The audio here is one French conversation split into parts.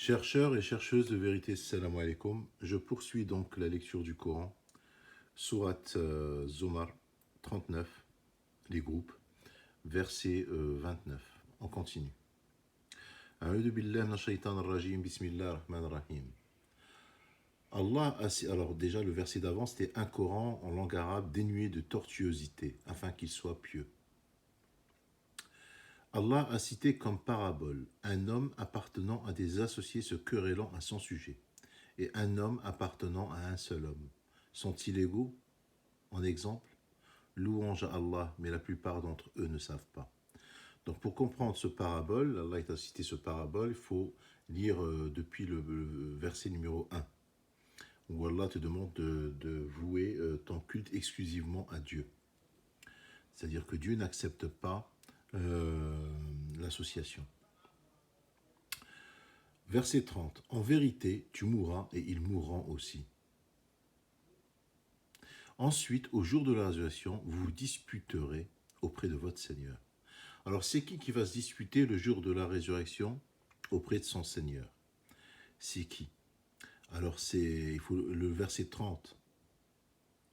Chercheurs et chercheuses de vérité, salam alaikum. Je poursuis donc la lecture du Coran, sourate Zomar 39, les groupes, verset 29. On continue. A'udhu billahi minash shaitanir rajim, bismillahir rahmanir rahim. Alors déjà le verset d'avant c'était un Coran en langue arabe dénué de tortuosité, afin qu'il soit pieux. Allah a cité comme parabole un homme appartenant à des associés se querellant à son sujet, et un homme appartenant à un seul homme. Sont-ils égaux? En exemple, louange à Allah, mais la plupart d'entre eux ne savent pas. Donc pour comprendre ce parabole, Allah a cité ce parabole, il faut lire depuis le verset numéro 1, où Allah te demande de vouer ton culte exclusivement à Dieu. C'est-à-dire que Dieu n'accepte pas l'association. Verset 30. En vérité, tu mourras et ils mourront aussi. Ensuite, au jour de la résurrection, vous vous disputerez auprès de votre Seigneur. Alors, c'est qui va se disputer le jour de la résurrection auprès de son Seigneur? C'est qui? Alors, il faut le verset 30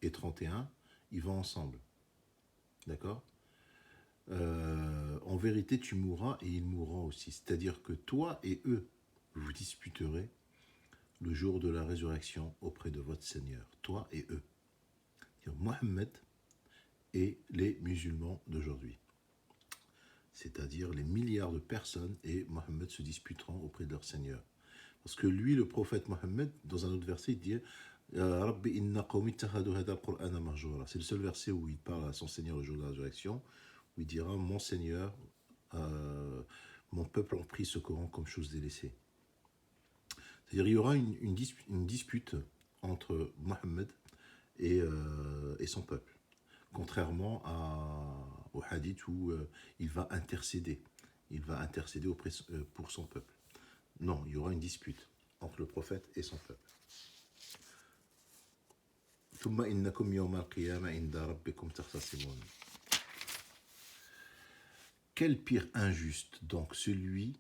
et 31, ils vont ensemble. D'accord? En vérité, tu mourras et ils mourront aussi. C'est-à-dire que toi et eux, vous vous disputerez le jour de la résurrection auprès de votre Seigneur. Toi et eux. Mohammed et les musulmans d'aujourd'hui. C'est-à-dire les milliards de personnes et Mohammed se disputeront auprès de leur Seigneur. Parce que lui, le prophète Mohammed, dans un autre verset, il dit c'est le seul verset où il parle à son Seigneur le jour de la résurrection, où il dira mon Seigneur, mon peuple a pris ce Coran comme chose délaissée. C'est-à-dire il y aura une dispute entre Mohammed et son peuple. Contrairement au hadith où il va intercéder. Il va intercéder pour son peuple. Non, il y aura une dispute entre le prophète et son peuple. Quel pire injuste donc celui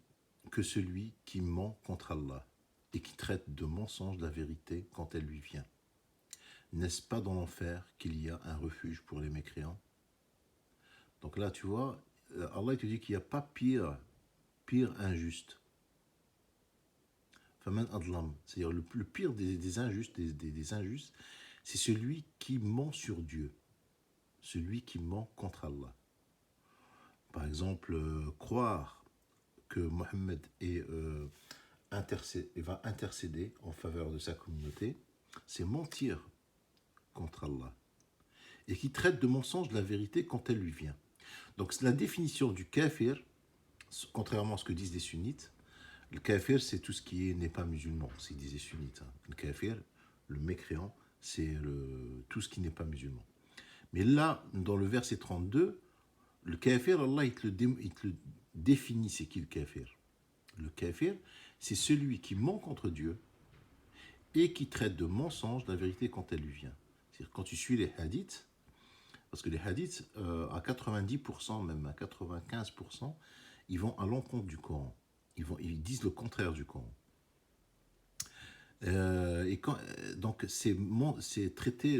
qui ment contre Allah et qui traite de mensonge la vérité quand elle lui vient. N'est-ce pas dans l'enfer qu'il y a un refuge pour les mécréants? Donc là, tu vois, Allah te dit qu'il n'y a pas pire injuste. Faman adlam, c'est-à-dire le pire des injustes, des injustes, c'est celui qui ment sur Dieu, celui qui ment contre Allah. Par exemple, croire que Mohammed va intercéder en faveur de sa communauté, c'est mentir contre Allah. Et qui traite de mensonge la vérité quand elle lui vient. Donc la définition du kafir, contrairement à ce que disent les sunnites, le kafir c'est tout ce qui n'est pas musulman, c'est disent les sunnites. Le kafir, le mécréant, c'est tout ce qui n'est pas musulman. Mais là, dans le verset 32, le kafir, Allah il te le définit, c'est qui le kafir? Le kafir, c'est celui qui ment contre Dieu et qui traite de mensonge la vérité quand elle lui vient. C'est-à-dire quand tu suis les hadiths, parce que les hadiths, à 90%, même à 95%, ils vont à l'encontre du Coran. Ils disent le contraire du Coran. Donc, c'est traiter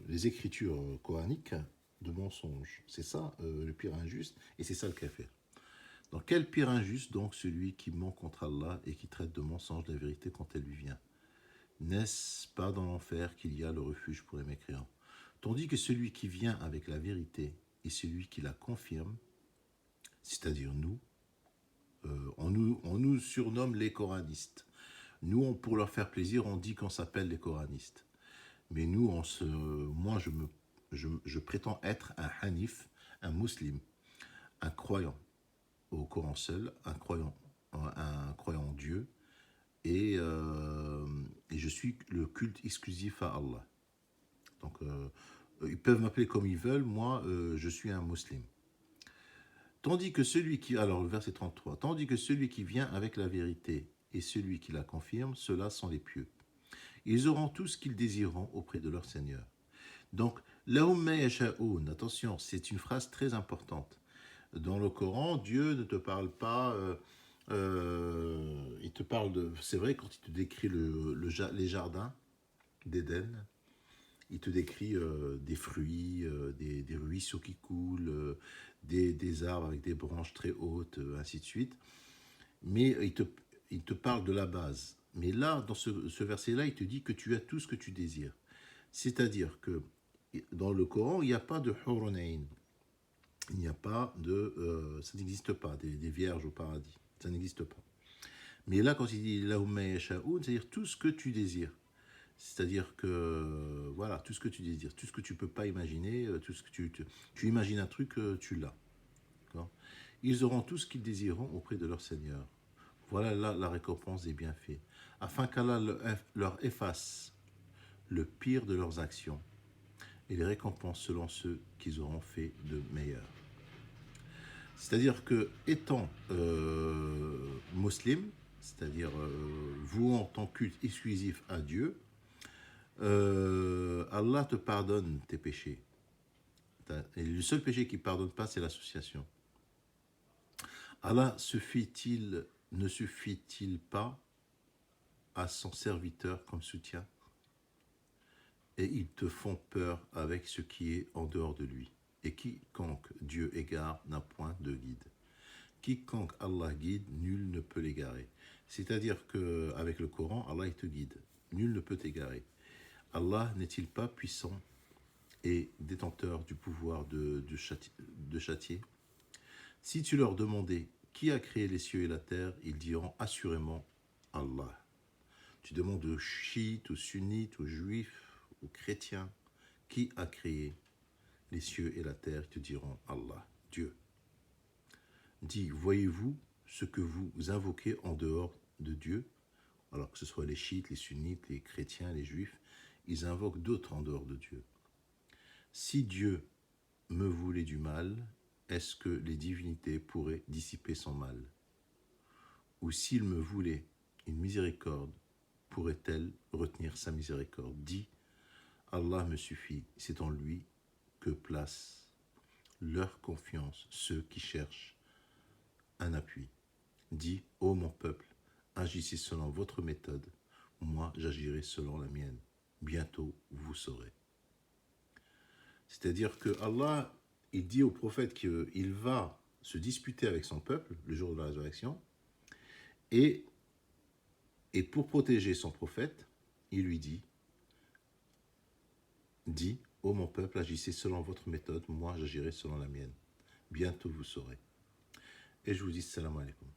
les écritures coraniques de mensonges. C'est ça le pire injuste, et c'est ça le kafir. Donc, quel pire injuste, donc, celui qui ment contre Allah et qui traite de mensonge la vérité quand elle lui vient? N'est-ce pas dans l'enfer qu'il y a le refuge pour les mécréants? Tandis que celui qui vient avec la vérité et celui qui la confirme, c'est-à-dire nous, on nous surnomme les coranistes. Nous, pour leur faire plaisir, on dit qu'on s'appelle les coranistes. Mais nous, moi, je prétends être un hanif, un musulman, un croyant au Coran seul, un croyant en Dieu, et je suis le culte exclusif à Allah. Donc, ils peuvent m'appeler comme ils veulent, moi, je suis un musulman. Tandis que alors le verset 33, tandis que celui qui vient avec la vérité et celui qui la confirme, ceux-là sont les pieux. Ils auront tout ce qu'ils désireront auprès de leur Seigneur. Donc, lahumma yasha'oun, attention, c'est une phrase très importante. Dans le Coran, Dieu ne te parle pas, il te parle de... C'est vrai, quand il te décrit les jardins d'Éden, il te décrit des fruits, des ruisseaux qui coulent, des arbres avec des branches très hautes, ainsi de suite. Mais il te parle de la base. Mais là, dans ce verset-là, il te dit que tu as tout ce que tu désires. C'est-à-dire que dans le Coran, il n'y a pas de Hurunayn. Il n'y a pas de... ça n'existe pas, des vierges au paradis. Ça n'existe pas. Mais là, quand il dit Lahumma yasha'un, c'est-à-dire tout ce que tu désires. C'est-à-dire que, voilà, tout ce que tu désires, tout ce que tu ne peux pas imaginer, tout ce que tu imagines un truc, tu l'as. D'accord. Ils auront tout ce qu'ils désireront auprès de leur Seigneur. Voilà là la récompense des bienfaits. Afin qu'Allah leur efface le pire de leurs actions et les récompense selon ceux qu'ils auront fait de meilleurs. C'est-à-dire que, étant musulman, c'est-à-dire vouant ton culte exclusif à Dieu, Allah te pardonne tes péchés. Et le seul péché qu'il ne pardonne pas, c'est l'association. Allah ne suffit-il pas à son serviteur comme soutien? Et ils te font peur avec ce qui est en dehors de lui. Et quiconque Dieu égare n'a point de guide. Quiconque Allah guide, nul ne peut l'égarer. C'est-à-dire qu'avec le Coran, Allah il te guide. Nul ne peut t'égarer. Allah n'est-il pas puissant et détenteur du pouvoir de châtier? Si tu leur demandais qui a créé les cieux et la terre, ils diront assurément Allah. Tu demandes aux chiites, aux sunnites, aux juifs, aux chrétiens, qui a créé les cieux et la terre, ils te diront Allah, Dieu. Dis, voyez-vous ce que vous invoquez en dehors de Dieu? Alors que ce soit les chiites, les sunnites, les chrétiens, les juifs, ils invoquent d'autres en dehors de Dieu. Si Dieu me voulait du mal, est-ce que les divinités pourraient dissiper son mal? Ou s'il me voulait une miséricorde, pourrait-elle retenir sa miséricorde? Dis, Allah me suffit, c'est en lui que placent leur confiance ceux qui cherchent un appui. Dis, ô mon peuple, agissez selon votre méthode, moi j'agirai selon la mienne. Bientôt vous saurez. C'est-à-dire que Allah, il dit au prophète qu'il va se disputer avec son peuple le jour de la résurrection, et pour protéger son prophète, il lui dit, ô mon peuple, agissez selon votre méthode, moi j'agirai selon la mienne. Bientôt vous saurez. Et je vous dis salam alaikum.